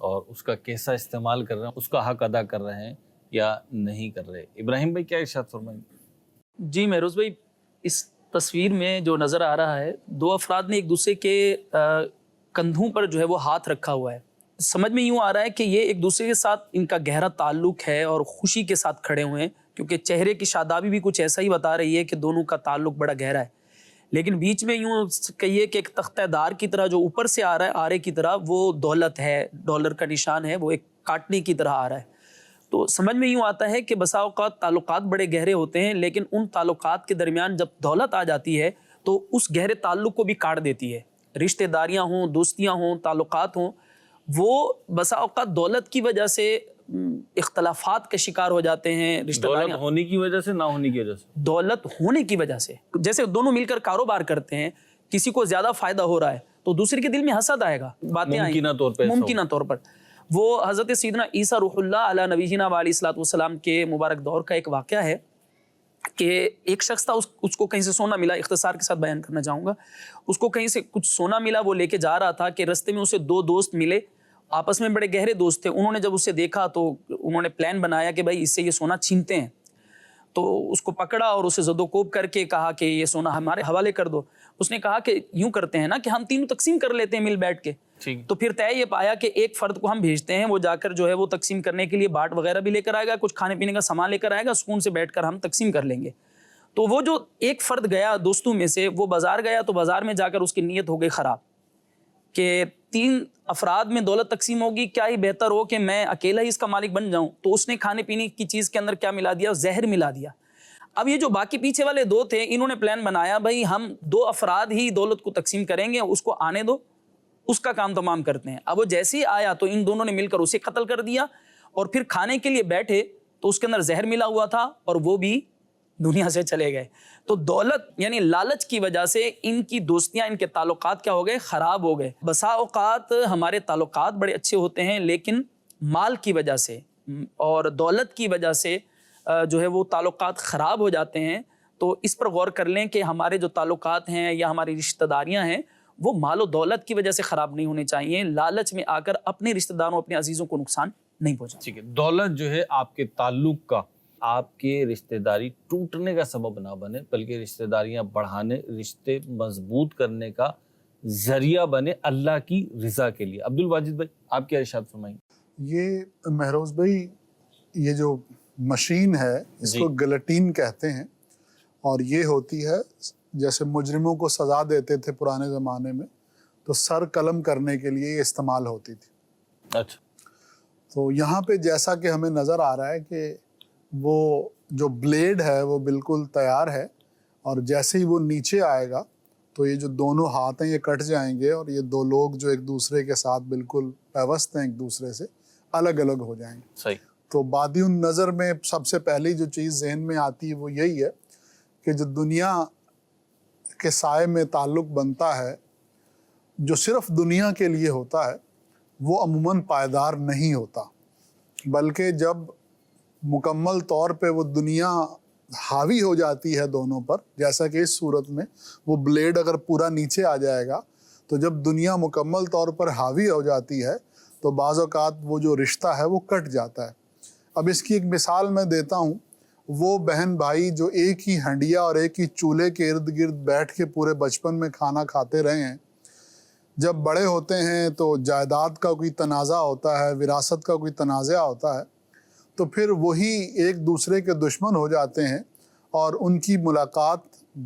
اور اس کا کیسا استعمال کر رہے ہیں، اس کا حق ادا کر رہے ہیں یا نہیں کر رہے. ابراہیم بھائی کیا ارشاد فرمائیں؟ جی مہروز بھائی، اس تصویر میں جو نظر آ رہا ہے، دو افراد نے ایک دوسرے کے کندھوں پر جو ہے وہ ہاتھ رکھا ہوا ہے. سمجھ میں یوں آ رہا ہے کہ یہ ایک دوسرے کے ساتھ ان کا گہرا تعلق ہے اور خوشی کے ساتھ کھڑے ہوئے ہیں، کیونکہ چہرے کی شادابی بھی کچھ ایسا ہی بتا رہی ہے کہ دونوں کا تعلق بڑا گہرا ہے. لیکن بیچ میں یوں کہیے کہ ایک تختہ دار کی طرح جو اوپر سے آ رہا ہے آرے کی طرح، وہ دولت ہے، ڈالر کا نشان ہے، وہ ایک کاٹنے کی طرح آ رہا ہے. تو سمجھ میں یوں آتا ہے کہ بسا اوقات تعلقات بڑے گہرے ہوتے ہیں، لیکن ان تعلقات کے درمیان جب دولت آ جاتی ہے تو اس گہرے تعلق کو بھی کاٹ دیتی ہے. رشتہ داریاں ہوں، دوستیاں ہوں، تعلقات ہوں، وہ بسا اوقات دولت کی وجہ سے اختلافات کا شکار ہو جاتے ہیں. رشتہ دولت داریاں ہونے کی وجہ سے، نہ ہونے کی وجہ سے؟ دولت ہونے کی وجہ سے، جیسے دونوں مل کر کاروبار کرتے ہیں، کسی کو زیادہ فائدہ ہو رہا ہے تو دوسرے کے دل میں حسد آئے گا، باتیں آئیں ممکنہ طور پہ، ممکنہ طور پر. وہ حضرت سیدنا عیسیٰ روح اللہ علی نبینا علیہ الصلوۃ والسلام کے مبارک دور کا ایک واقعہ ہے کہ ایک شخص تھا، اس کو کہیں سے سونا ملا. اختصار کے ساتھ بیان کرنا چاہوں گا. اس کو کہیں سے کچھ سونا ملا، وہ لے کے جا رہا تھا کہ رستے میں اسے دو دوست ملے، آپس میں بڑے گہرے دوست تھے. انہوں نے جب اسے دیکھا تو انہوں نے پلان بنایا کہ بھائی اس سے یہ سونا چھینتے ہیں. تو اس کو پکڑا اور اسے زد و کوب کر کے کہا کہ یہ سونا ہمارے حوالے کر دو. اس نے کہا کہ یوں کرتے ہیں نا کہ ہم تینوں تقسیم کر لیتے ہیں مل بیٹھ کے. تو پھر طے یہ پایا کہ ایک فرد کو ہم بھیجتے ہیں، وہ جا کر جو ہے وہ تقسیم کرنے کے لیے باٹ وغیرہ بھی لے کر آئے گا، کچھ کھانے پینے کا سامان لے کر آئے گا، سکون سے بیٹھ کر ہم تقسیم کر لیں گے. تو وہ جو ایک فرد گیا دوستوں میں سے، وہ بازار گیا تو بازار میں جا کر اس کی نیت ہو گئی خراب کہ 3 افراد میں دولت تقسیم ہوگی، کیا ہی بہتر ہو کہ میں اکیلا ہی اس کا مالک بن جاؤں. تو اس نے کھانے پینے کی چیز کے اندر کیا ملا دیا؟ زہر ملا دیا. اب یہ جو باقی پیچھے والے 2 تھے، انہوں نے پلان بنایا بھائی ہم 2 افراد ہی دولت کو تقسیم کریں گے، اس کو آنے دو، اس کا کام تمام کرتے ہیں. اب وہ جیسے ہی آیا تو ان دونوں نے مل کر اسے قتل کر دیا، اور پھر کھانے کے لیے بیٹھے تو اس کے اندر زہر ملا ہوا تھا اور وہ بھی دنیا سے چلے گئے. تو دولت یعنی لالچ کی وجہ سے ان کی دوستیاں، ان کے تعلقات کیا ہو گئے؟ خراب ہو گئے. بسا اوقات ہمارے تعلقات بڑے اچھے ہوتے ہیں، لیکن مال کی وجہ سے اور دولت کی وجہ سے جو ہے وہ تعلقات خراب ہو جاتے ہیں. تو اس پر غور کر لیں کہ ہمارے جو تعلقات ہیں یا ہماری رشتہ داریاں ہیں، وہ مال و دولت کی وجہ سے خراب نہیں ہونے چاہیے. لالچ میں آ کر اپنے رشتہ داروں، اپنے عزیزوں کو نقصان نہیں پہنچانا. ٹھیک ہے. دولت جو ہے آپ کے تعلق کا، آپ کے رشتہ داری ٹوٹنے کا سبب نہ بنے، بلکہ رشتہ داریاں بڑھانے، رشتے مضبوط کرنے کا ذریعہ بنے اللہ کی رضا کے لیے. عبد الواجد بھائی آپ کیا ارشاد فرمائیں؟ یہ مہروز بھائی، یہ جو مشین ہے اس کو گلٹین کہتے ہیں، اور یہ ہوتی ہے جیسے مجرموں کو سزا دیتے تھے پرانے زمانے میں، تو سر قلم کرنے کے لیے یہ استعمال ہوتی تھی. اچھا. تو یہاں پہ جیسا کہ ہمیں نظر آ رہا ہے کہ وہ جو بلیڈ ہے وہ بالکل تیار ہے، اور جیسے ہی وہ نیچے آئے گا تو یہ جو دونوں ہاتھ ہیں یہ کٹ جائیں گے، اور یہ 2 لوگ جو ایک دوسرے کے ساتھ بالکل پیوست ہیں ایک دوسرے سے، الگ الگ ہو جائیں گے. صحیح. تو بادی النظر میں سب سے پہلی جو چیز ذہن میں آتی ہے وہ یہی ہے کہ جو دنیا کے سائے میں تعلق بنتا ہے، جو صرف دنیا کے لیے ہوتا ہے، وہ عموماً پائیدار نہیں ہوتا، بلکہ جب مکمل طور پہ وہ دنیا حاوی ہو جاتی ہے دونوں پر، جیسا کہ اس صورت میں وہ بلیڈ اگر پورا نیچے آ جائے گا، تو جب دنیا مکمل طور پر حاوی ہو جاتی ہے تو بعض اوقات وہ جو رشتہ ہے وہ کٹ جاتا ہے. اب اس کی ایک مثال میں دیتا ہوں. وہ بہن بھائی جو ایک ہی ہنڈیا اور ایک ہی چولہے کے ارد گرد بیٹھ کے پورے بچپن میں کھانا کھاتے رہے ہیں، جب بڑے ہوتے ہیں تو جائیداد کا کوئی تنازع ہوتا ہے، وراثت کا کوئی تنازع ہوتا ہے، تو پھر وہی ایک دوسرے کے دشمن ہو جاتے ہیں، اور ان کی ملاقات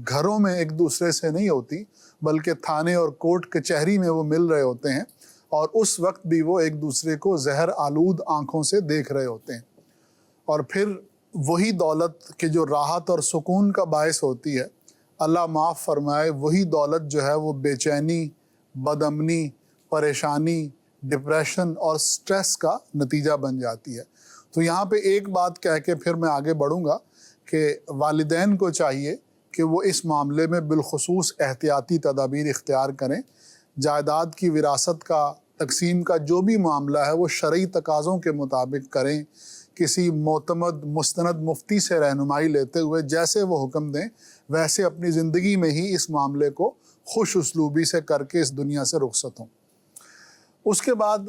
گھروں میں ایک دوسرے سے نہیں ہوتی، بلکہ تھانے اور کورٹ کچہری میں وہ مل رہے ہوتے ہیں، اور اس وقت بھی وہ ایک دوسرے کو زہر آلود آنکھوں سے دیکھ رہے ہوتے ہیں. اور پھر وہی دولت کہ جو راحت اور سکون کا باعث ہوتی ہے، اللہ معاف فرمائے، وہی دولت جو ہے وہ بے چینی، بد امنی، پریشانی، ڈپریشن اور سٹریس کا نتیجہ بن جاتی ہے. تو یہاں پہ ایک بات کہہ کے پھر میں آگے بڑھوں گا کہ والدین کو چاہیے کہ وہ اس معاملے میں بالخصوص احتیاطی تدابیر اختیار کریں. جائیداد کی وراثت کا، تقسیم کا جو بھی معاملہ ہے وہ شرعی تقاضوں کے مطابق کریں، کسی معتمد مستند مفتی سے رہنمائی لیتے ہوئے جیسے وہ حکم دیں ویسے اپنی زندگی میں ہی اس معاملے کو خوش اسلوبی سے کر کے اس دنیا سے رخصت ہوں. اس کے بعد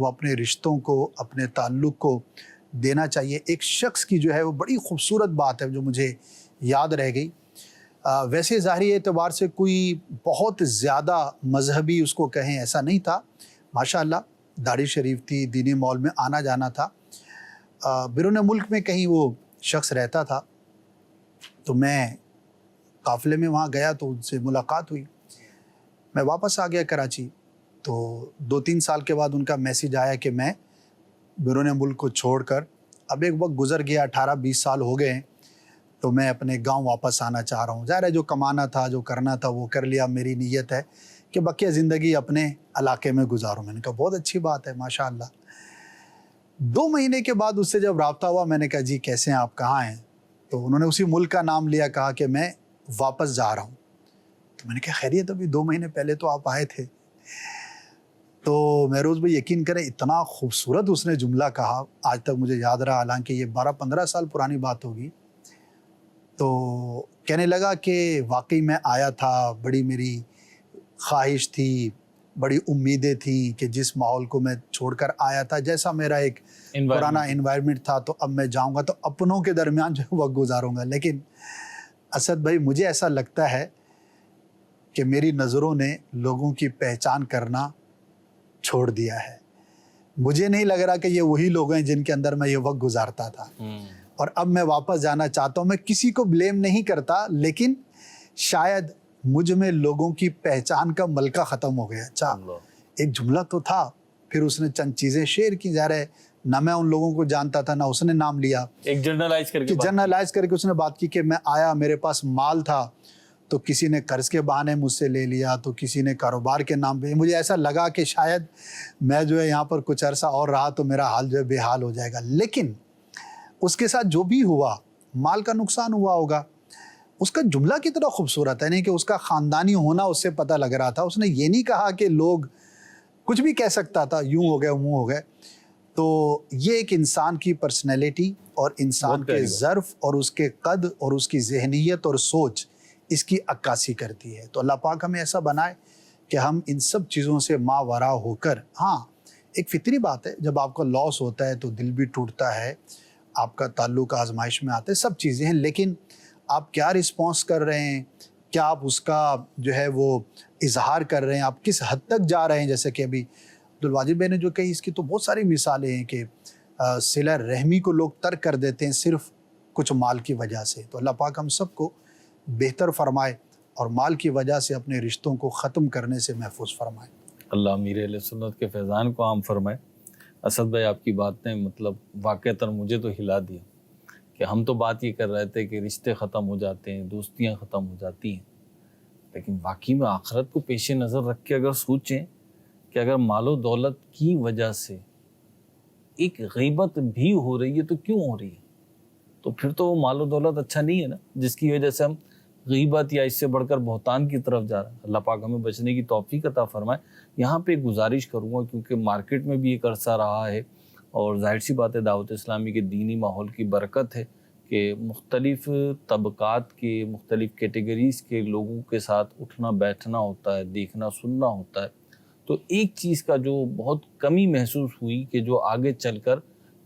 وہ اپنے رشتوں کو, اپنے تعلق کو دینا چاہیے. ایک شخص کی جو ہے وہ بڑی خوبصورت بات ہے جو مجھے یاد رہ گئی. ویسے ظاہری اعتبار سے کوئی بہت زیادہ مذہبی اس کو کہیں ایسا نہیں تھا, ماشاءاللہ داڑھی شریف تھی, دینی ماحول میں آنا جانا تھا. بیرون ملک میں کہیں وہ شخص رہتا تھا, تو میں قافلے میں وہاں گیا تو ان سے ملاقات ہوئی. میں واپس آ گیا کراچی, تو 2-3 سال کے بعد ان کا میسیج آیا کہ میں بیرون ملک کو چھوڑ کر, اب ایک وقت گزر گیا, 18-20 سال ہو گئے ہیں, تو میں اپنے گاؤں واپس آنا چاہ رہا ہوں. ظاہر ہے جو کمانا تھا, جو کرنا تھا وہ کر لیا. میری نیت ہے کہ بقیہ زندگی اپنے علاقے میں گزاروں. میں نے کہا بہت اچھی بات ہے, ماشاءاللہ. 2 مہینے کے بعد اس سے جب رابطہ ہوا, میں نے کہا جی کیسے ہیں آپ, کہاں ہیں؟ تو انہوں نے اسی ملک کا نام لیا, کہا کہ میں واپس جا رہا ہوں. تو میں نے کہا خیریت, ابھی 2 مہینے پہلے تو آپ آئے تھے. تو مہروز بھائی یقین کریں اتنا خوبصورت اس نے جملہ کہا, آج تک مجھے یاد رہا, حالانکہ یہ 12-15 سال پرانی بات ہوگی. تو کہنے لگا کہ واقعی میں آیا تھا, بڑی میری خواہش تھی, بڑی امیدیں تھیں کہ جس ماحول کو میں چھوڑ کر آیا تھا, جیسا میرا ایک پرانا انوائرمنٹ تھا, تو اب میں جاؤں گا تو اپنوں کے درمیان جو وقت گزاروں گا. لیکن اسد بھائی مجھے ایسا لگتا ہے کہ میری نظروں نے لوگوں کی پہچان کرنا چھوڑ دیا ہے. مجھے نہیں لگ رہا کہ یہ وہی لوگ ہیں جن کے اندر میں یہ وقت گزارتا تھا. اور اب میں واپس جانا چاہتا ہوں. میں کسی کو بلیم نہیں کرتا, لیکن شاید مجھ میں لوگوں کی پہچان کا ملکہ ختم ہو گیا. اچھا ایک جملہ تو تھا, پھر اس نے چند چیزیں شیئر کی, ظاہر ہے نہ میں ان لوگوں کو جانتا تھا, نہ اس نے نام لیا, ایک جرنلائز کر کے اس نے بات کی کہ میں آیا, میرے پاس مال تھا, تو کسی نے قرض کے بہانے مجھ سے لے لیا, تو کسی نے کاروبار کے نام پہ. مجھے ایسا لگا کہ شاید میں جو ہے یہاں پر کچھ عرصہ اور رہا تو میرا حال جو ہے بے حال ہو جائے گا. لیکن اس کے ساتھ جو بھی ہوا, مال کا نقصان ہوا ہوگا, اس کا جملہ کتنا خوبصورت ہے, نہیں کہ اس کا خاندانی ہونا اس سے پتہ لگ رہا تھا. اس نے یہ نہیں کہا کہ لوگ کچھ بھی کہہ سکتا تھا, یوں ہو گئے منہ ہو گئے. تو یہ ایک انسان کی پرسنالٹی اور انسان کے ظرف اور اس کے قد اور اس کی ذہنیت اور سوچ اس کی عکاسی کرتی ہے. تو اللہ پاک ہمیں ایسا بنائے کہ ہم ان سب چیزوں سے ماورا ہو کر, ہاں ایک فطری بات ہے, جب آپ کا لاس ہوتا ہے تو دل بھی ٹوٹتا ہے, آپ کا تعلق آزمائش میں آتا ہے, سب چیزیں ہیں. لیکن آپ کیا رسپانس کر رہے ہیں, کیا آپ اس کا جو ہے وہ اظہار کر رہے ہیں, آپ کس حد تک جا رہے ہیں. جیسے کہ ابھی عبدالواجد بھائی نے جو کہی, اس کی تو بہت ساری مثالیں ہیں کہ صلہ رحمی کو لوگ ترک کر دیتے ہیں صرف کچھ مال کی وجہ سے. تو اللہ پاک ہم سب کو بہتر فرمائے اور مال کی وجہ سے اپنے رشتوں کو ختم کرنے سے محفوظ فرمائے. اللہ امیر اہل سنت کے فیضان کو عام فرمائے. اسد بھائی آپ کی بات نے مطلب واقعتاً مجھے تو ہلا دیا کہ ہم تو بات یہ کر رہے تھے کہ رشتے ختم ہو جاتے ہیں, دوستیاں ختم ہو جاتی ہیں, لیکن واقعی میں آخرت کو پیش نظر رکھ کے اگر سوچیں کہ اگر مال و دولت کی وجہ سے ایک غیبت بھی ہو رہی ہے تو کیوں ہو رہی ہے, تو پھر تو وہ مال و دولت اچھا نہیں ہے نا, جس کی وجہ سے ہم غیبت یا اس سے بڑھ کر بہتان کی طرف جا رہے ہیں. اللہ پاک ہمیں بچنے کی توفیق عطا فرمائے. یہاں پہ ایک گزارش کروں گا کیونکہ مارکیٹ میں بھی ایک عرصہ رہا ہے اور ظاہر سی بات ہے دعوت اسلامی کے دینی ماحول کی برکت ہے کہ مختلف طبقات کے, مختلف کیٹیگریز کے لوگوں کے ساتھ اٹھنا بیٹھنا ہوتا ہے, دیکھنا سننا ہوتا ہے. تو ایک چیز کا جو بہت کمی محسوس ہوئی کہ جو آگے چل کر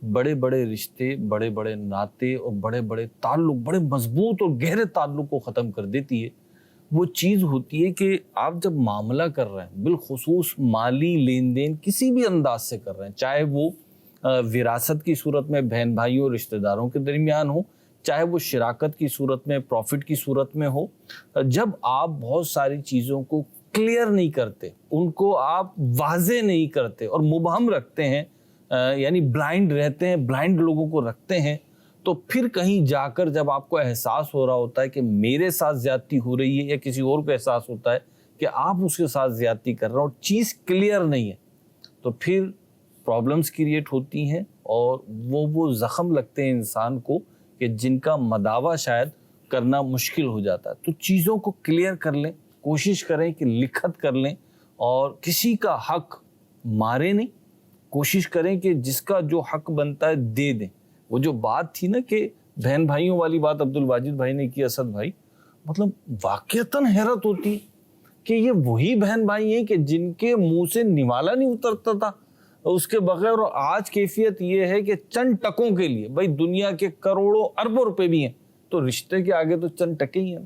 بڑے بڑے رشتے, بڑے بڑے ناطے اور بڑے بڑے تعلق, بڑے مضبوط اور گہرے تعلق کو ختم کر دیتی ہے, وہ چیز ہوتی ہے کہ آپ جب معاملہ کر رہے ہیں, بالخصوص مالی لین دین کسی بھی انداز سے کر رہے ہیں, چاہے وہ وراثت کی صورت میں بہن بھائیوں اور رشتہ داروں کے درمیان ہو, چاہے وہ شراکت کی صورت میں, پروفٹ کی صورت میں ہو, جب آپ بہت ساری چیزوں کو کلیئر نہیں کرتے, ان کو آپ واضح نہیں کرتے اور مبہم رکھتے ہیں, یعنی بلائنڈ رہتے ہیں, بلائنڈ لوگوں کو رکھتے ہیں, تو پھر کہیں جا کر جب آپ کو احساس ہو رہا ہوتا ہے کہ میرے ساتھ زیادتی ہو رہی ہے یا کسی اور کو احساس ہوتا ہے کہ آپ اس کے ساتھ زیادتی کر رہے ہیں اور چیز کلیئر نہیں ہے, تو پھر پرابلمز کریٹ ہوتی ہیں اور وہ زخم لگتے ہیں انسان کو کہ جن کا مداوع شاید کرنا مشکل ہو جاتا ہے. تو چیزوں کو کلیئر کر لیں, کوشش کریں کہ لکھت کر لیں اور کسی کا حق مارے نہیں, کوشش کریں کہ جس کا جو حق بنتا ہے دے دیں. وہ جو بات تھی نا کہ بہن بھائیوں والی بات عبدالواجد بھائی نے کی, اسد بھائی, مطلب واقعتاً حیرت ہوتی ہے کہ یہ وہی بہن بھائی ہیں کہ جن کے منہ سے نوالا نہیں اترتا تھا اور اس کے بغیر آج کیفیت یہ ہے کہ چند ٹکوں کے لیے بھائی دنیا کے کروڑوں اربوں روپے بھی ہیں تو رشتے کے آگے تو چند ٹکے ہی ہیں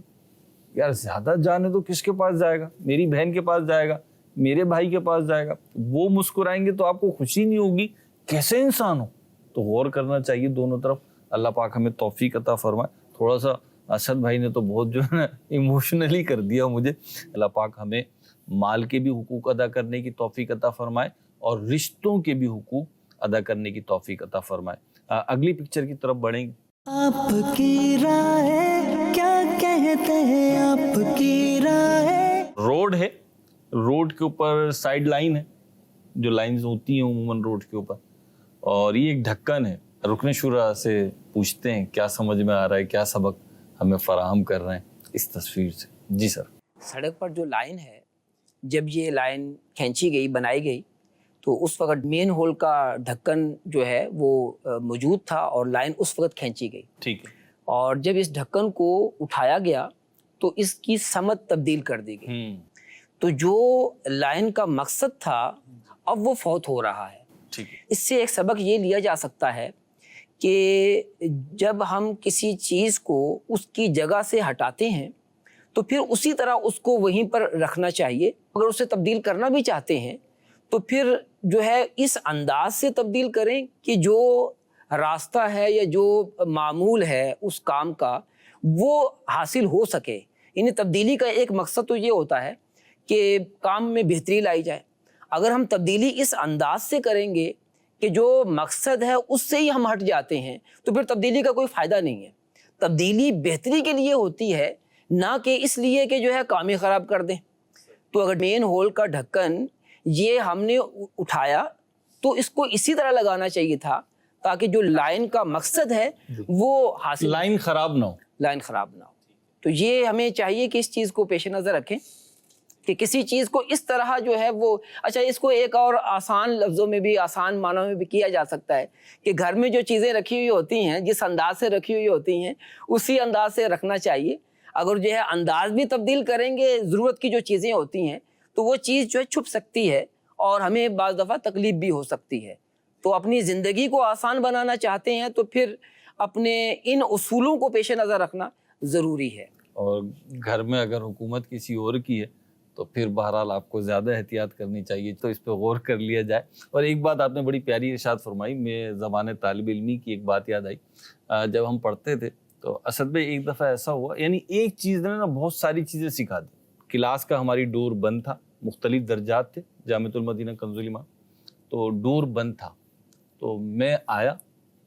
یار. زیادہ جانے تو کس کے پاس جائے گا؟ میری بہن کے پاس جائے گا, میرے بھائی کے پاس جائے گا. وہ مسکرائیں گے تو آپ کو خوشی نہیں ہوگی. کیسے انسان ہو؟ تو غور کرنا چاہیے دونوں طرف. اللہ پاک ہمیں توفیق عطا فرمائے. تھوڑا سا اسد بھائی نے تو بہت جو ہے نا ایموشنلی کر دیا مجھے. اللہ پاک ہمیں مال کے بھی حقوق ادا کرنے کی توفیق عطا فرمائے اور رشتوں کے بھی حقوق ادا کرنے کی توفیق عطا فرمائے. اگلی پکچر کی طرف بڑھیں گے. آپ کی رائے کیا کہتے ہیں آپ کی رائے. روڈ ہے, روڈ کے اوپر سائیڈ لائن ہے جو لائنز ہوتی ہیں عموماً روڈ کے اوپر, اور یہ ایک ڈھکن ہے. رکن شورا سے پوچھتے ہیں کیا سمجھ میں آ رہا ہے, کیا سبق ہمیں فراہم کر رہے ہیں اس تصویر سے. جی سر. سڑک پر جو لائن ہے, جب یہ لائن کھینچی گئی, بنائی گئی, تو اس وقت مین ہول کا ڈھکن جو ہے وہ موجود تھا اور لائن اس وقت کھینچی گئی. ٹھیک ہے. اور جب اس ڈھکن کو اٹھایا گیا تو اس کی سمت تبدیل کر دی گئی. تو جو لائن کا مقصد تھا اب وہ فوت ہو رہا ہے. ٹھیک ہے. اس سے ایک سبق یہ لیا جا سکتا ہے کہ جب ہم کسی چیز کو اس کی جگہ سے ہٹاتے ہیں تو پھر اسی طرح اس کو وہیں پر رکھنا چاہیے. اگر اسے تبدیل کرنا بھی چاہتے ہیں تو پھر جو ہے اس انداز سے تبدیل کریں کہ جو راستہ ہے یا جو معمول ہے اس کام کا وہ حاصل ہو سکے. یعنی تبدیلی کا ایک مقصد تو یہ ہوتا ہے کہ کام میں بہتری لائی جائے. اگر ہم تبدیلی اس انداز سے کریں گے کہ جو مقصد ہے اس سے ہی ہم ہٹ جاتے ہیں تو پھر تبدیلی کا کوئی فائدہ نہیں ہے. تبدیلی بہتری کے لیے ہوتی ہے, نہ کہ اس لیے کہ جو ہے کام ہی خراب کر دیں. تو اگر مین ہول کا ڈھکن یہ ہم نے اٹھایا تو اس کو اسی طرح لگانا چاہیے تھا تاکہ جو لائن کا مقصد ہے وہ حاصل, لائن خراب نہ ہو. لائن خراب نہ ہو. تو یہ ہمیں چاہیے کہ اس چیز کو پیش نظر رکھیں کہ کسی چیز کو اس طرح جو ہے وہ, اچھا اس کو ایک اور آسان لفظوں میں بھی, آسان معنوں میں بھی کیا جا سکتا ہے کہ گھر میں جو چیزیں رکھی ہوئی ہوتی ہیں جس انداز سے رکھی ہوئی ہوتی ہیں اسی انداز سے رکھنا چاہیے. اگر جو ہے انداز بھی تبدیل کریں گے, ضرورت کی جو چیزیں ہوتی ہیں تو وہ چیز جو ہے چھپ سکتی ہے اور ہمیں بعض دفعہ تکلیف بھی ہو سکتی ہے. تو اپنی زندگی کو آسان بنانا چاہتے ہیں تو پھر اپنے ان اصولوں کو پیش نظر رکھنا ضروری ہے. اور گھر میں اگر حکومت کسی اور کی ہے تو پھر بہرحال آپ کو زیادہ احتیاط کرنی چاہیے. تو اس پہ غور کر لیا جائے. اور ایک بات آپ نے بڑی پیاری ارشاد فرمائی, میں زبان طالب علمی کی ایک بات یاد آئی. جب ہم پڑھتے تھے تو اسد بھائی ایک دفعہ ایسا ہوا, یعنی ایک چیز نے نا بہت ساری چیزیں سکھا دی. کلاس کا ہماری ڈور بند تھا, مختلف درجات تھے جامعۃ المدینہ کنز الایمان, تو ڈور بند تھا. تو میں آیا,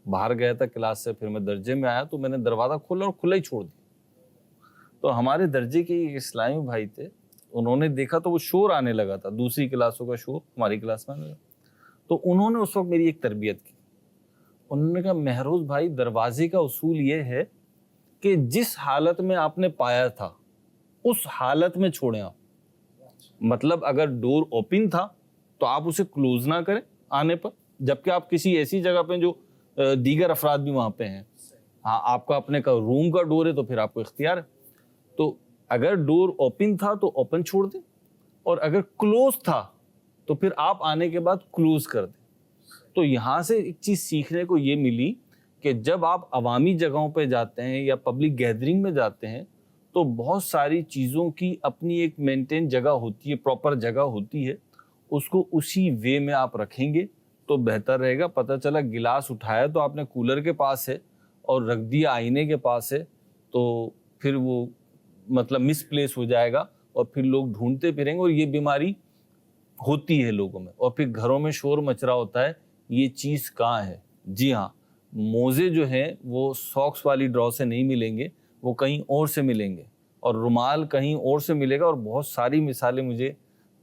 باہر گیا تھا کلاس سے, پھر میں درجے میں آیا تو میں نے دروازہ کھولا اور کھلا ہی چھوڑ دیا. تو ہمارے درجے کے اسلامی بھائی تھے, انہوں نے دیکھا تو وہ شور آنے لگا تھا, دوسری کلاسوں کا شور ہماری کلاس میں آنے لگا. تو انہوں نے اس وقت میری ایک تربیت کی. انہوں نے کہا مہروز بھائی دروازے کا اصول یہ ہے کہ جس حالت میں آپ نے پایا تھا اس حالت میں چھوڑیں آپ. مطلب اگر ڈور اوپن تھا تو آپ اسے کلوز نہ کریں آنے پر, جبکہ آپ کسی ایسی جگہ پہ جو دیگر افراد بھی وہاں پہ ہیں, ہاں آپ کا اپنے کا روم کا ڈور ہے تو پھر آپ کو اختیار ہے. تو اگر ڈور اوپن تھا تو اوپن چھوڑ دیں, اور اگر کلوز تھا تو پھر آپ آنے کے بعد کلوز کر دیں. تو یہاں سے ایک چیز سیکھنے کو یہ ملی کہ جب آپ عوامی جگہوں پہ جاتے ہیں یا پبلک گیدرنگ میں جاتے ہیں تو بہت ساری چیزوں کی اپنی ایک مینٹین جگہ ہوتی ہے, پراپر جگہ ہوتی ہے, اس کو اسی وے میں آپ رکھیں گے تو بہتر رہے گا. پتہ چلا گلاس اٹھایا تو آپ نے کولر کے پاس ہے اور رکھ دیا آئینے کے پاس ہے, تو پھر وہ مطلب مس پلیس ہو جائے گا اور پھر لوگ ڈھونڈتے پھریں گے, اور یہ بیماری ہوتی ہے لوگوں میں. اور پھر گھروں میں شور مچ رہا ہوتا ہے یہ چیز کہاں ہے. جی ہاں, موزے جو ہیں وہ ساکس والی ڈرا سے نہیں ملیں گے, وہ کہیں اور سے ملیں گے, اور رومال کہیں اور سے ملے گا. اور بہت ساری مثالیں مجھے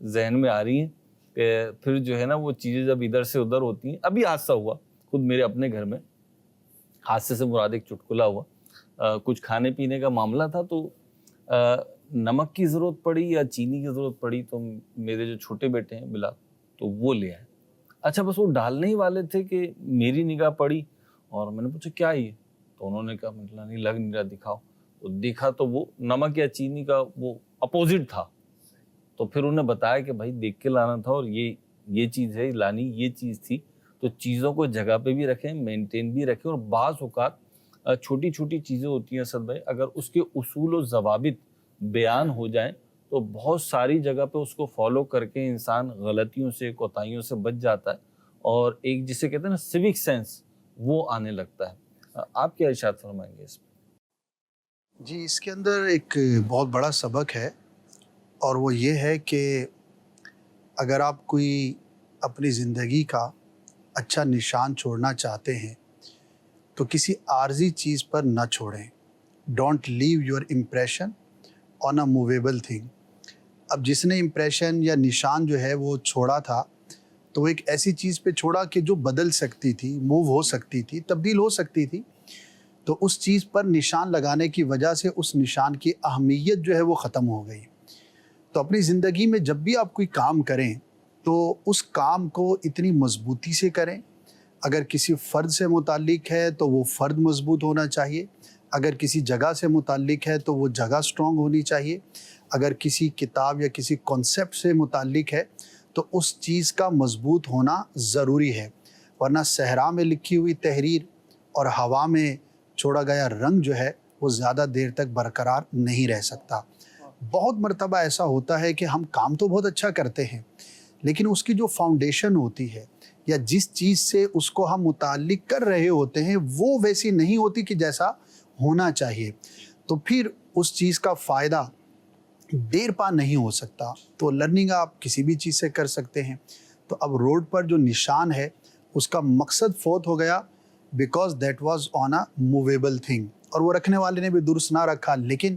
ذہن میں آ رہی ہیں کہ پھر جو ہے نا وہ چیزیں جب ادھر سے ادھر ہوتی ہیں. ابھی حادثہ ہوا خود میرے اپنے گھر میں, حادثے سے مراد ایک چٹکلا ہوا. کچھ کھانے پینے کا معاملہ تھا تو نمک کی ضرورت پڑی یا چینی کی ضرورت پڑی, تو میرے جو چھوٹے بیٹے ہیں بلال تو وہ لے آئے. اچھا بس وہ ڈالنے ہی والے تھے کہ میری نگاہ پڑی اور میں نے پوچھا کیا یہ, تو انہوں نے کہا مطلب نہیں لگ نہیں رہا, دکھاؤ. تو دیکھا تو وہ نمک یا چینی کا وہ اپوزٹ تھا. تو پھر انہوں نے بتایا کہ بھائی دیکھ کے لانا تھا اور یہ یہ چیز ہے لانی یہ چیز تھی، تو چیزوں کو جگہ پہ بھی رکھیں، مینٹین بھی رکھیں، اور بعض اوقات چھوٹی چھوٹی چیزیں ہوتی ہیں اسد بھائی، اگر اس کے اصول و ضوابط بیان ہو جائیں تو بہت ساری جگہ پہ اس کو فالو کر کے انسان غلطیوں سے کوتاہیوں سے بچ جاتا ہے، اور ایک جسے کہتے ہیں نا سیوک سینس، وہ آنے لگتا ہے۔ آپ کیا ارشاد فرمائیں گے اس میں؟ جی، اس کے اندر ایک بہت بڑا سبق ہے، اور وہ یہ ہے کہ اگر آپ کوئی اپنی زندگی کا اچھا نشان چھوڑنا چاہتے ہیں تو کسی عارضی چیز پر نہ چھوڑیں۔ Don't leave your impression on a movable thing. اب جس نے امپریشن یا نشان جو ہے وہ چھوڑا تھا تو وہ ایک ایسی چیز پہ چھوڑا کہ جو بدل سکتی تھی، موو ہو سکتی تھی، تبدیل ہو سکتی تھی، تو اس چیز پر نشان لگانے کی وجہ سے اس نشان کی اہمیت جو ہے وہ ختم ہو گئی۔ تو اپنی زندگی میں جب بھی آپ کوئی کام کریں تو اس کام کو اتنی مضبوطی سے کریں، اگر کسی فرد سے متعلق ہے تو وہ فرد مضبوط ہونا چاہیے، اگر کسی جگہ سے متعلق ہے تو وہ جگہ سٹرونگ ہونی چاہیے، اگر کسی کتاب یا کسی کانسیپٹ سے متعلق ہے تو اس چیز کا مضبوط ہونا ضروری ہے، ورنہ صحرا میں لکھی ہوئی تحریر اور ہوا میں چھوڑا گیا رنگ جو ہے وہ زیادہ دیر تک برقرار نہیں رہ سکتا۔ بہت مرتبہ ایسا ہوتا ہے کہ ہم کام تو بہت اچھا کرتے ہیں لیکن اس کی جو فاؤنڈیشن ہوتی ہے یا جس چیز سے اس کو ہم متعلق کر رہے ہوتے ہیں وہ ویسی نہیں ہوتی کہ جیسا ہونا چاہیے، تو پھر اس چیز کا فائدہ دیر پا نہیں ہو سکتا۔ تو لرننگ آپ کسی بھی چیز سے کر سکتے ہیں۔ تو اب روڈ پر جو نشان ہے اس کا مقصد فوت ہو گیا because that was on a movable thing, اور وہ رکھنے والے نے بھی درست نہ رکھا، لیکن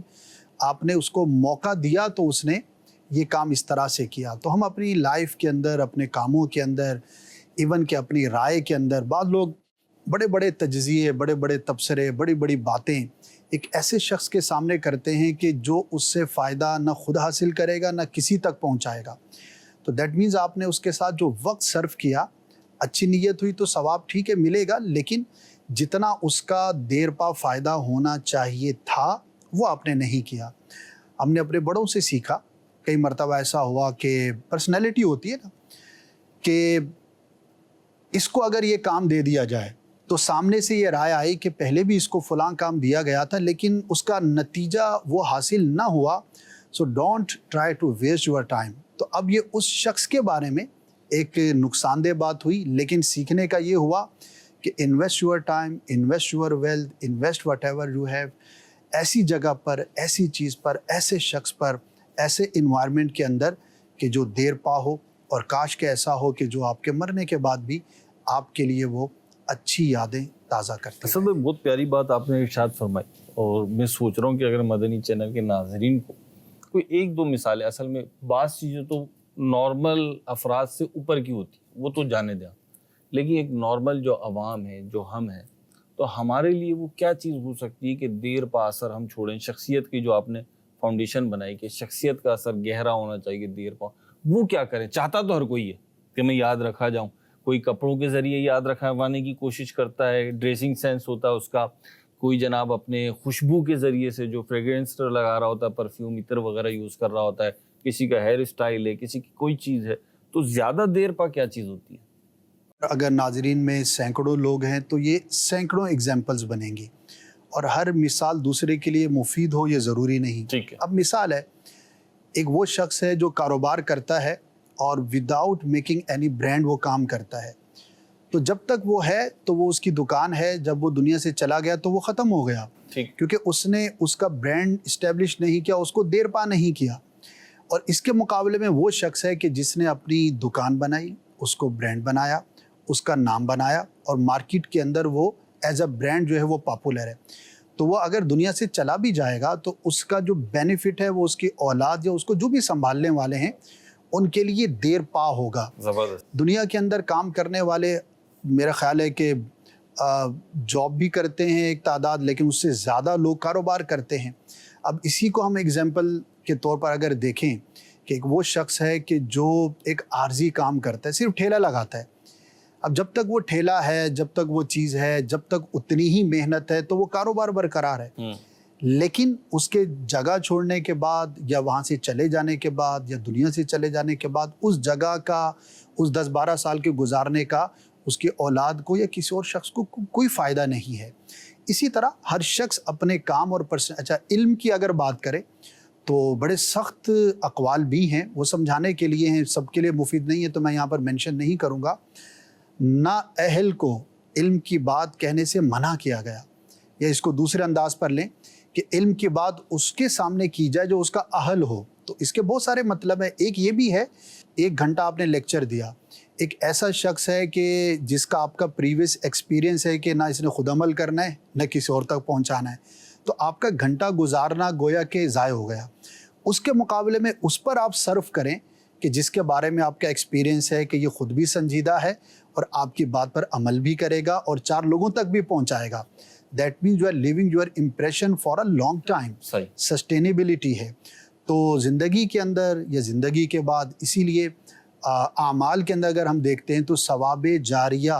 آپ نے اس کو موقع دیا تو اس نے یہ کام اس طرح سے کیا۔ تو ہم اپنی لائف کے اندر، اپنے کاموں کے اندر، ایون کہ اپنی رائے کے اندر، بعض لوگ بڑے بڑے تجزیے، بڑے بڑے تبصرے، بڑی بڑی باتیں ایک ایسے شخص کے سامنے کرتے ہیں کہ جو اس سے فائدہ نہ خود حاصل کرے گا نہ کسی تک پہنچائے گا۔ تو دیٹ مینز آپ نے اس کے ساتھ جو وقت صرف کیا، اچھی نیت ہوئی تو ثواب ٹھیک ہے ملے گا، لیکن جتنا اس کا دیر پا فائدہ ہونا چاہیے تھا وہ آپ نے نہیں کیا۔ ہم نے اپنے بڑوں سے سیکھا، کئی مرتبہ ایسا ہوا کہ پرسنالٹی ہوتی ہے نا کہ اس کو اگر یہ کام دے دیا جائے تو سامنے سے یہ رائے آئی کہ پہلے بھی اس کو فلاں کام دیا گیا تھا لیکن اس کا نتیجہ وہ حاصل نہ ہوا، so don't try to waste your time. تو اب یہ اس شخص کے بارے میں ایک نقصان دہ بات ہوئی، لیکن سیکھنے کا یہ ہوا کہ invest your time, invest your wealth, invest what ever you have, ایسی جگہ پر، ایسی چیز پر، ایسے شخص پر، ایسے انوائرمنٹ کے اندر کہ جو دیر پا ہو، اور کاش کہ ایسا ہو کہ جو آپ کے مرنے کے بعد بھی آپ کے لیے وہ اچھی یادیں تازہ کرتے ہیں۔ اصل میں بہت پیاری بات آپ نے ارشاد فرمائی، اور میں سوچ رہا ہوں کہ اگر مدنی چینل کے ناظرین کو کوئی ایک دو مثالیں، اصل میں بعض چیزیں تو نارمل افراد سے اوپر کی ہوتی وہ تو جانے دیں، لیکن ایک نارمل جو عوام ہے، جو ہم ہیں، تو ہمارے لیے وہ کیا چیز ہو سکتی ہے کہ دیر پا اثر ہم چھوڑیں؟ شخصیت کی جو آپ نے فاؤنڈیشن بنائی کہ شخصیت کا اثر گہرا ہونا چاہیے دیر پا، وہ کیا کریں؟ چاہتا تو ہر کوئی ہے کہ میں یاد رکھا جاؤں، کوئی کپڑوں کے ذریعے یاد رکھوانے کی کوشش کرتا ہے، ڈریسنگ سینس ہوتا ہے اس کا، کوئی جناب اپنے خوشبو کے ذریعے سے جو فریگرنس لگا رہا ہوتا ہے، پرفیوم عطر وغیرہ یوز کر رہا ہوتا ہے، کسی کا ہیئر اسٹائل ہے، کسی کی کوئی چیز ہے، تو زیادہ دیر پا کیا چیز ہوتی ہے؟ اگر ناظرین میں سینکڑوں لوگ ہیں تو یہ سینکڑوں ایگزامپلز بنیں گی، اور ہر مثال دوسرے کے لیے مفید ہو یہ ضروری نہیں۔ ٹھیک ہے۔ اب مثال ہے، ایک وہ شخص ہے جو کاروبار کرتا ہے اور وداؤٹ میکنگ اینی برانڈ وہ کام کرتا ہے، تو جب تک وہ ہے تو وہ اس کی دکان ہے، جب وہ دنیا سے چلا گیا تو وہ ختم ہو گیا، کیونکہ اس نے اس کا برانڈ اسٹیبلش نہیں کیا، اس کو دیر پا نہیں کیا۔ اور اس کے مقابلے میں وہ شخص ہے کہ جس نے اپنی دکان بنائی، اس کو برانڈ بنایا، اس کا نام بنایا، اور مارکیٹ کے اندر وہ ایز اے برانڈ جو ہے وہ پاپولر ہے، تو وہ اگر دنیا سے چلا بھی جائے گا تو اس کا جو بینیفٹ ہے وہ اس کی اولاد یا اس کو جو بھی سنبھالنے والے ہیں ان کے لیے دیر پا ہوگا۔ زبردست۔ دنیا کے اندر کام کرنے والے میرا خیال ہے کہ جاب بھی کرتے ہیں ایک تعداد، لیکن اس سے زیادہ لوگ کاروبار کرتے ہیں۔ اب اسی کو ہم ایگزامپل کے طور پر اگر دیکھیں کہ ایک وہ شخص ہے کہ جو ایک عارضی کام کرتا ہے، صرف ٹھیلا لگاتا ہے، اب جب تک وہ ٹھیلا ہے، جب تک وہ چیز ہے، جب تک اتنی ہی محنت ہے تو وہ کاروبار برقرار ہے، لیکن اس کے جگہ چھوڑنے کے بعد یا وہاں سے چلے جانے کے بعد یا دنیا سے چلے جانے کے بعد اس جگہ کا، اس 10-12 سال کے گزارنے کا اس کی اولاد کو یا کسی اور شخص کو کوئی فائدہ نہیں ہے۔ اسی طرح ہر شخص اپنے کام اور اچھا علم کی اگر بات کرے تو بڑے سخت اقوال بھی ہیں، وہ سمجھانے کے لیے ہیں، سب کے لیے مفید نہیں ہے تو میں یہاں پر مینشن نہیں کروں گا۔ نا اہل کو علم کی بات کہنے سے منع کیا گیا، یا اس کو دوسرے انداز پر لیں کہ علم کی بات اس کے سامنے کی جائے جو اس کا اہل ہو۔ تو اس کے بہت سارے مطلب ہیں۔ ایک یہ بھی ہے، 1 گھنٹہ آپ نے لیکچر دیا، ایک ایسا شخص ہے کہ جس کا آپ کا پریویس ایکسپیرینس ہے کہ نہ اس نے خود عمل کرنا ہے نہ کسی اور تک پہنچانا ہے، تو آپ کا گھنٹہ گزارنا گویا کہ ضائع ہو گیا۔ اس کے مقابلے میں اس پر آپ صرف کریں کہ جس کے بارے میں آپ کا ایکسپیرینس ہے کہ یہ خود بھی سنجیدہ ہے اور آپ کی بات پر عمل بھی کرے گا اور 4 لوگوں تک بھی پہنچائے گا۔ That means you are living your impression for a long time. Sustainability ہے۔ تو زندگی کے اندر یا زندگی کے بعد، اسی لیے اعمال کے اندر اگر ہم دیکھتے ہیں تو ثواب جاریہ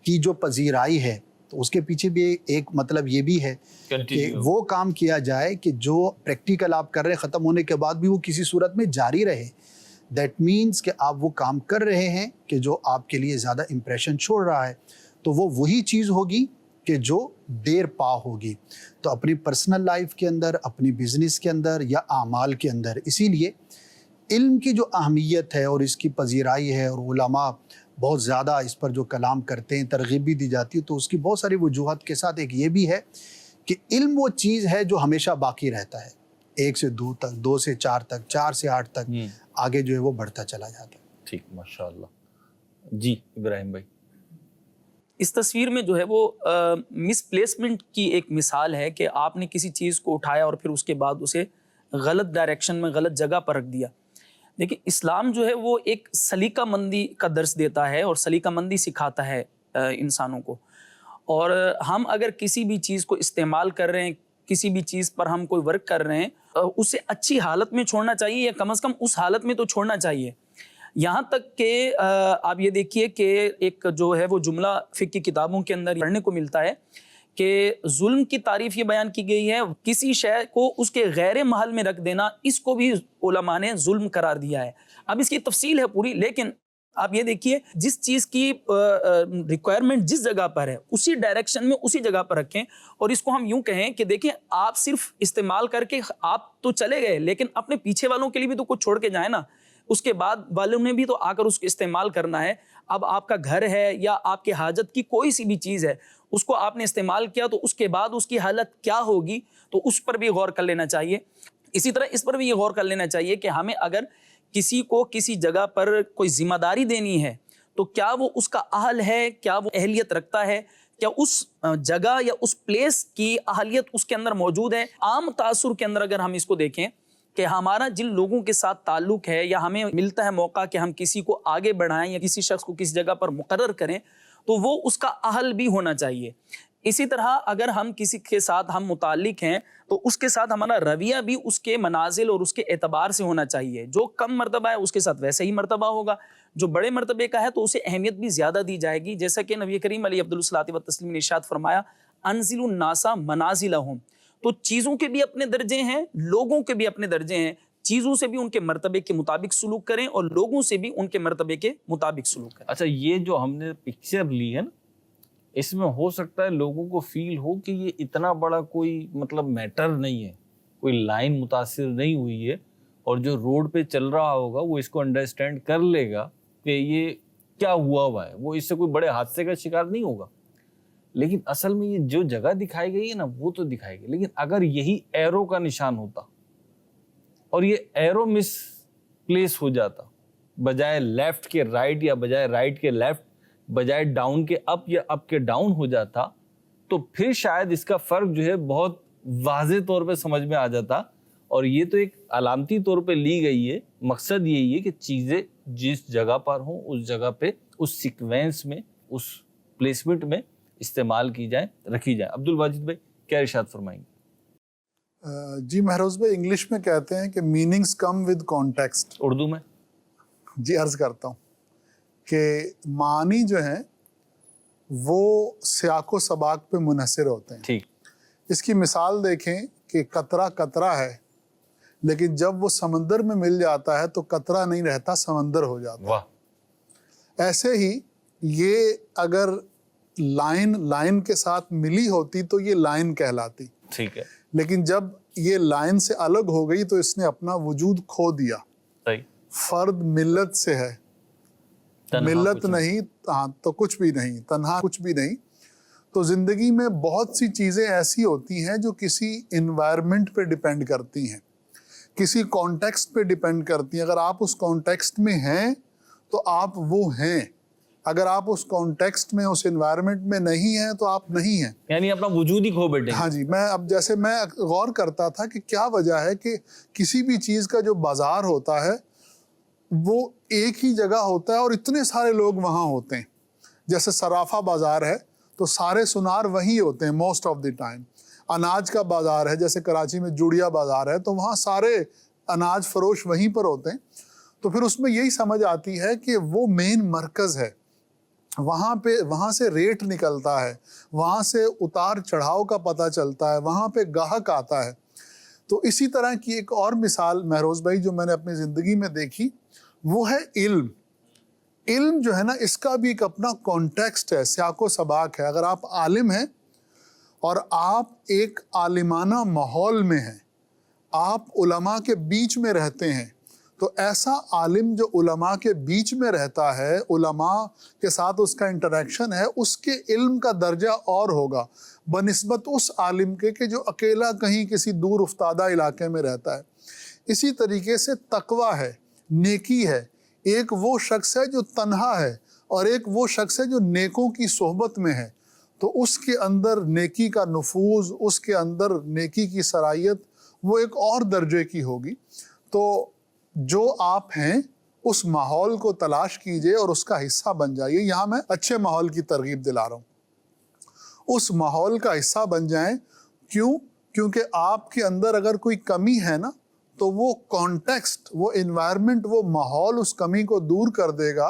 کی جو پذیرائی ہے تو اس کے پیچھے بھی ایک مطلب یہ بھی ہے کہ وہ کام کیا جائے کہ جو پریکٹیکل آپ کر رہے ختم ہونے کے بعد بھی وہ کسی صورت میں جاری رہے۔ دیٹ مینس کہ آپ وہ کام کر رہے ہیں کہ جو آپ کے لیے زیادہ امپریشن چھوڑ رہا ہے، تو وہ وہی چیز ہوگی کہ جو دیر پا ہوگی۔ تو اپنی پرسنل لائف کے اندر، اپنی بزنس کے اندر یا اعمال کے اندر، اسی لیے علم کی جو اہمیت ہے اور اس کی پذیرائی ہے، اور علماء بہت زیادہ اس پر جو کلام کرتے ہیں، ترغیب بھی دی جاتی ہے، تو اس کی بہت ساری وجوہات کے ساتھ ایک یہ بھی ہے کہ علم وہ چیز ہے جو ہمیشہ باقی رہتا ہے، 1 سے 2 تک، 2 سے 4 تک، 4 سے 8 تک، آگے جو ہے وہ بڑھتا چلا جاتا ہے۔ ٹھیک، ماشاءاللہ۔ جی ابراہیم بھائی، اس تصویر میں جو ہے وہ مس پلیسمنٹ کی ایک مثال ہے کہ آپ نے کسی چیز کو اٹھایا اور پھر اس کے بعد اسے غلط ڈائریکشن میں، غلط جگہ پر رکھ دیا۔ دیکھیں، اسلام جو ہے وہ ایک سلیقہ مندی کا درس دیتا ہے اور سلیقہ مندی سکھاتا ہے انسانوں کو۔ اور ہم اگر کسی بھی چیز کو استعمال کر رہے ہیں، کسی بھی چیز پر ہم کوئی ورک کر رہے ہیں، اسے اچھی حالت میں چھوڑنا چاہیے، یا کم از کم اس حالت میں تو چھوڑنا چاہیے۔ یہاں تک کہ آپ یہ دیکھیے کہ ایک جو ہے وہ جملہ فقہ کی کتابوں کے اندر پڑھنے کو ملتا ہے کہ ظلم کی تعریف یہ بیان کی گئی ہے، کسی شے کو اس کے غیر محل میں رکھ دینا، اس کو بھی علماء نے ظلم قرار دیا ہے۔ اب اس کی تفصیل ہے پوری، لیکن آپ یہ دیکھیے جس چیز کی ریکوائرمنٹ جس جگہ پر ہے اسی ڈائریکشن میں اسی جگہ پر رکھیں، اور اس کو ہم یوں کہیں کہ دیکھیں آپ صرف استعمال کر کے آپ تو چلے گئے، لیکن اپنے پیچھے والوں کے لیے بھی تو کچھ چھوڑ کے جائیں نا، اس کے بعد والوں نے بھی تو آ کر اس کو استعمال کرنا ہے۔ اب آپ کا گھر ہے یا آپ کے حاجت کی کوئی سی بھی چیز ہے، اس کو آپ نے استعمال کیا تو اس کے بعد اس کی حالت کیا ہوگی، تو اس پر بھی غور کر لینا چاہیے۔ اسی طرح اس پر بھی یہ غور کر لینا چاہیے کہ ہمیں اگر کسی کو کسی جگہ پر کوئی ذمہ داری دینی ہے تو کیا وہ اس کا اہل ہے، کیا وہ اہلیت رکھتا ہے، کیا اس جگہ یا اس پلیس کی اہلیت اس کے اندر موجود ہے۔ عام تاثر کے اندر اگر ہم اس کو دیکھیں کہ ہمارا جن لوگوں کے ساتھ تعلق ہے یا ہمیں ملتا ہے موقع کہ ہم کسی کو آگے بڑھائیں یا کسی شخص کو کسی جگہ پر مقرر کریں، تو وہ اس کا اہل بھی ہونا چاہیے۔ اسی طرح اگر ہم کسی کے ساتھ ہم متعلق ہیں تو اس کے ساتھ ہمارا رویہ بھی اس کے منازل اور اس کے اعتبار سے ہونا چاہیے۔ جو کم مرتبہ ہے اس کے ساتھ ویسے ہی مرتبہ ہوگا، جو بڑے مرتبے کا ہے تو اسے اہمیت بھی زیادہ دی جائے گی، جیسا کہ نبی کریم علیہ افضل التسلیم نے ارشاد فرمایا، انزل الناس منازلہم۔ تو چیزوں کے بھی اپنے درجے ہیں، لوگوں کے بھی اپنے درجے ہیں، چیزوں سے بھی ان کے مرتبے کے مطابق سلوک کریں اور لوگوں سے بھی ان کے مرتبے کے مطابق سلوک کریں۔ اچھا، یہ جو ہم نے پکچر لی ہے نا، اس میں ہو سکتا ہے لوگوں کو فیل ہو کہ یہ اتنا بڑا کوئی مطلب میٹر نہیں ہے، کوئی لائن متاثر نہیں ہوئی ہے، اور جو روڈ پہ چل رہا ہوگا وہ اس کو انڈرسٹینڈ کر لے گا کہ یہ کیا ہوا ہے، وہ اس سے کوئی بڑے حادثے کا شکار نہیں ہوگا۔ لیکن اصل میں یہ جو جگہ دکھائی گئی ہے نا وہ تو دکھائی گئی، لیکن اگر یہی ایرو کا نشان ہوتا اور یہ ایرو مس پلیس ہو جاتا، بجائے لیفٹ کے رائٹ یا بجائے رائٹ کے لیفٹ، بجائے ڈاؤن کے اپ یا اپ کے ڈاؤن ہو جاتا، تو پھر شاید اس کا فرق جو ہے بہت واضح طور پہ سمجھ میں آ جاتا۔ اور یہ تو ایک علامتی طور پہ لی گئی ہے، مقصد یہی ہے کہ چیزیں جس جگہ پر ہوں اس جگہ پہ، اس سیکوینس میں، اس پلیسمنٹ میں استعمال کی جائیں، رکھی جائیں۔ عبد الواجد بھائی کیا ارشاد فرمائیں گے؟ جی مہروز بھائی، انگلش میں کہتے ہیں کہ meanings come with context. Urdu میں؟ جی عرض کرتا ہوں کہ معنی جو ہیں وہ سیاق و سباق پہ منحصر ہوتے ہیں۔ ٹھیک۔ اس کی مثال دیکھیں کہ قطرہ قطرہ ہے، لیکن جب وہ سمندر میں مل جاتا ہے تو قطرہ نہیں رہتا، سمندر ہو جاتا ہے۔ واہ، ایسے ہی یہ اگر لائن کے ساتھ ملی ہوتی تو یہ لائن کہلاتی، ٹھیک ہے، لیکن جب یہ لائن سے الگ ہو گئی تو اس نے اپنا وجود کھو دیا۔ صحیح، فرد ملت سے ہے، تنہا ملت کچھ نہیں ہاں تو کچھ بھی نہیں، تنہا کچھ بھی نہیں۔ تو زندگی میں بہت سی چیزیں ایسی ہوتی ہیں جو کسی انوائرمنٹ پہ ڈیپینڈ کرتی ہیں، کسی کانٹیکسٹ پہ ڈیپینڈ کرتی ہیں۔ اگر آپ اس کانٹیکسٹ میں ہیں تو آپ وہ ہیں، اگر آپ اس کانٹیکسٹ میں، اس انوائرمنٹ میں نہیں ہیں تو آپ نہیں ہیں۔ یعنی اپنا وجود ہی کھو بیٹھے ہیں۔ ہاں جی، میں غور کرتا تھا کہ کیا وجہ ہے کہ کسی بھی چیز کا جو بازار ہوتا ہے وہ ایک ہی جگہ ہوتا ہے اور اتنے سارے لوگ وہاں ہوتے ہیں۔ جیسے صرافہ بازار ہے تو سارے سنار وہیں ہوتے ہیں موسٹ آف دی ٹائم۔ اناج کا بازار ہے، جیسے کراچی میں جوڑیا بازار ہے، تو وہاں سارے اناج فروش وہیں پر ہوتے ہیں۔ تو پھر اس میں یہی سمجھ آتی ہے کہ وہ مین مرکز ہے، وہاں سے ریٹ نکلتا ہے، وہاں سے اتار چڑھاؤ کا پتہ چلتا ہے، وہاں پہ گاہک آتا ہے۔ تو اسی طرح کی ایک اور مثال مہروز بھائی جو میں نے اپنی زندگی میں دیکھی وہ ہے علم۔ علم جو ہے نا، اس کا بھی ایک اپنا کانٹیکسٹ ہے، سیاق و سباق ہے۔ اگر آپ عالم ہیں اور آپ ایک عالمانہ ماحول میں ہیں، آپ علماء کے بیچ میں رہتے ہیں، تو ایسا عالم جو علماء کے بیچ میں رہتا ہے، علماء کے ساتھ اس کا انٹریکشن ہے، اس کے علم کا درجہ اور ہوگا بنسبت اس عالم کے کہ جو اکیلا کہیں کسی دور افتادہ علاقے میں رہتا ہے۔ اسی طریقے سے تقویٰ ہے، نیکی ہے۔ ایک وہ شخص ہے جو تنہا ہے اور ایک وہ شخص ہے جو نیکوں کی صحبت میں ہے، تو اس کے اندر نیکی کا نفوذ، اس کے اندر نیکی کی صلاحیت وہ ایک اور درجے کی ہوگی۔ تو جو آپ ہیں اس ماحول کو تلاش کیجئے اور اس کا حصہ بن جائیے۔ یہاں میں اچھے ماحول کی ترغیب دلا رہا ہوں، اس ماحول کا حصہ بن جائیں۔ کیونکہ آپ کے اندر اگر کوئی کمی ہے نا تو وہ کانٹیکسٹ، وہ انوائرمنٹ، وہ ماحول اس کمی کو دور کر دے گا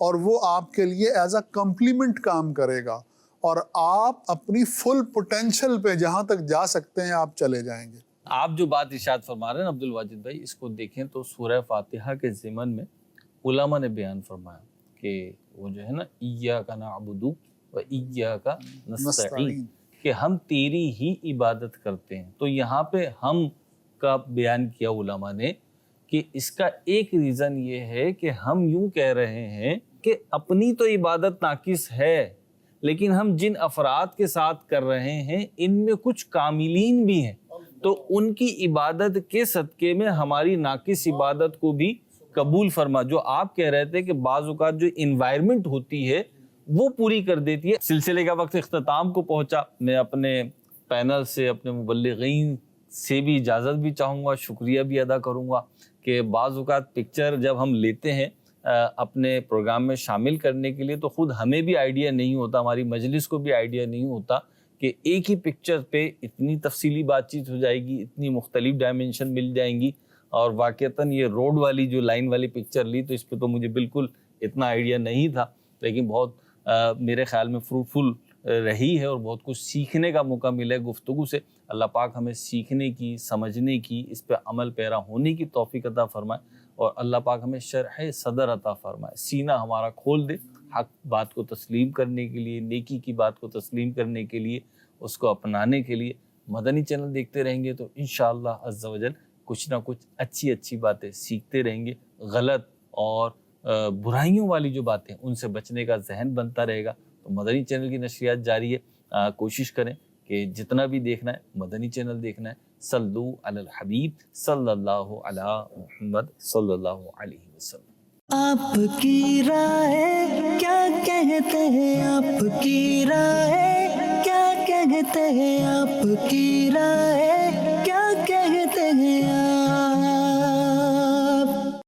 اور وہ آپ کے لیے ایز اے کمپلیمنٹ کام کرے گا، اور آپ اپنی فل پوٹینشل پہ جہاں تک جا سکتے ہیں آپ چلے جائیں گے۔ آپ جو بات ارشاد فرما رہے ہیں عبد الواجد بھائی، اس کو دیکھیں تو سورہ فاتحہ کے ضمن میں علماء نے بیان فرمایا کہ وہ جو ہے نا ایاک نعبد و ایاک نستعین، کہ ہم تیری ہی عبادت کرتے ہیں۔ تو یہاں پہ ہم کا بیان کیا علماء نے کہ اس کا ایک ریزن یہ ہے کہ ہم یوں کہہ رہے ہیں کہ اپنی تو عبادت ناقص ہے، لیکن ہم جن افراد کے ساتھ کر رہے ہیں ان میں کچھ کاملین بھی ہیں، تو ان کی عبادت کے صدقے میں ہماری ناقص عبادت کو بھی قبول فرما۔ جو آپ کہہ رہے تھے کہ بعض اوقات جو انوائرمنٹ ہوتی ہے وہ پوری کر دیتی ہے۔ سلسلے کا وقت اختتام کو پہنچا، میں اپنے پینل سے، اپنے مبلغین سے بھی اجازت بھی چاہوں گا، شکریہ بھی ادا کروں گا کہ بعض اوقات پکچر جب ہم لیتے ہیں اپنے پروگرام میں شامل کرنے کے لیے تو خود ہمیں بھی آئیڈیا نہیں ہوتا، ہماری مجلس کو بھی آئیڈیا نہیں ہوتا کہ ایک ہی پکچر پہ اتنی تفصیلی بات چیت ہو جائے گی، اتنی مختلف ڈائمنشن مل جائیں گی۔ اور واقعتاً یہ روڈ والی جو لائن والی پکچر لی تو اس پہ تو مجھے بالکل اتنا آئیڈیا نہیں تھا، لیکن بہت میرے خیال میں فروٹفل رہی ہے اور بہت کچھ سیکھنے کا موقع ملا ہے گفتگو سے۔ اللہ پاک ہمیں سیکھنے کی، سمجھنے کی، اس پہ عمل پیرا ہونے کی توفیق عطا فرمائے، اور اللہ پاک ہمیں شرح صدر عطا فرمائے، سینہ ہمارا کھول دے حق بات کو تسلیم کرنے کے لیے، نیکی کی بات کو تسلیم کرنے کے لیے، اس کو اپنانے کے لیے۔ مدنی چینل دیکھتے رہیں گے تو انشاءاللہ عز و جل کچھ نہ کچھ اچھی باتیں سیکھتے رہیں گے، غلط اور برائیوں والی جو باتیں ان سے بچنے کا ذہن بنتا رہے گا۔ تو مدنی چینل کی نشریات جاری ہے، کوشش کریں کہ جتنا بھی دیکھنا ہے مدنی چینل دیکھنا ہے۔ صلو علی الحبیب صلی اللہ علی محمد صلی اللہ علیہ وسلم۔ آپ کی رائے کیا کہتے ہیں، آپ کی رائے کیا کہتے ہیں، آپ کی رائے